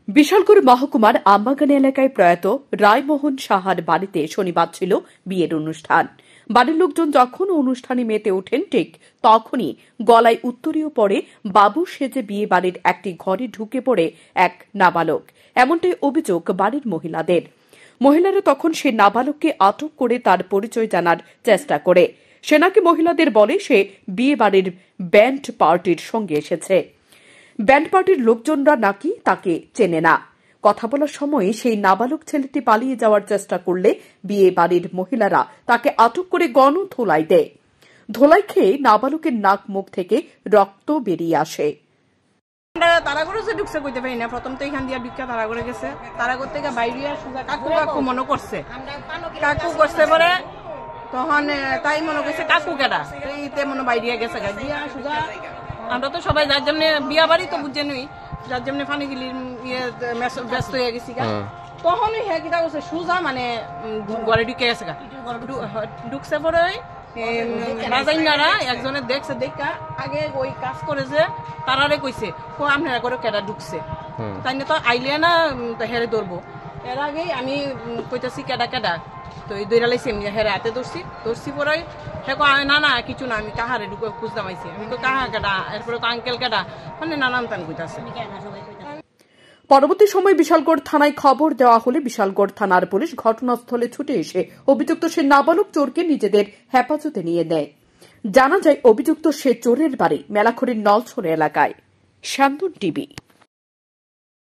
বিশালগড় মহকুমার আমবাগান এলাকায় প্রয়াত রায়মোহন সাহার বাড়িতে শনিবার ছিল বিয়ের অনুষ্ঠান। বাড়ির লোকজন যখন অনুষ্ঠানে মেতে ওঠেন ঠিক তখনই গলায় উত্তরীয় পরে বাবু সেজে বিয়ে বাড়ির একটি ঘরে ঢুকে পড়ে এক নাবালক। এমনটাই অভিযোগ বাড়ির মহিলাদের। মহিলারা তখন সে নাবালককে আটক করে তার পরিচয় জানার চেষ্টা করে। সে নাকি মহিলাদের বলে সে বিয়ে বাড়ির ব্যান্ড পার্টির সঙ্গে এসেছে। ব্যান্ড পার্টির লোকজনরা নাকি তাকে চেনে না। কথা বলার সময় সেই নাবালক ছেলেটি পালিয়ে যাওয়ার চেষ্টা করলে বিয়ে বাড়ির মহিলারা তাকে আটক করে গণধোলাই দেয়। ধোলাই খেয়ে নাবালকের নাক মুখ থেকে রক্ত বেরিয়ে আসে। তারা করে ঢুকছে কইতে পারি না। প্রথম তো এখান দিয়ে ভিক্ষা তারা করে গেছে। তারা করতে গিয়ে বাইরে কাকু কাকু মনে করছে, কাকু করছে পরে তখন তাই মনে করছে কাকু কেডা এইতে মনে বাইরে গেছে গিয়া সুজা। আমরা তো সবাই যার জন্য বিয়া বাড়ি তো বুঝে নই, যার জন্য ফানি গিলির ব্যস্ত হয়ে গেছি। তখনই হ্যাঁ কিটা করছে সুজা মানে ঘরে ঢুকে গেছে ঢুকছে পরে রাজাইনারা একজনে দেখছে দেখা আগে ওই কাজ করেছে তারারে কইছে আপনারা করে কেডা ঢুকছে, তাই না তো আইলে না হেরে ধরবো। এর আগেই আমি কইতেছি কেডা কেডা তো এই দৈরা লাইছি এমনি হেরে হাতে ধরছি পরে হ্যাঁ না না কিছু না আমি কাহারে ঢুকে খুঁজতাম আইছি। আমি তো কাহা কেডা, এরপরে তো আঙ্কেল কেডা মানে নানান তান কইতাছে। পরবর্তী সময় বিশালগড় থানায় খবর দেওয়া হলে বিশালগড় থানার পুলিশ ঘটনাস্থলে ছুটে এসে অভিযুক্ত সে নাবালক চোরকে নিজেদের হেফাজতে নিয়ে নেয়। জানা যায় অভিযুক্ত সে চোরের বাড়ি মেলাখড়ির নলছড় এলাকায়। শান্তন টিভি।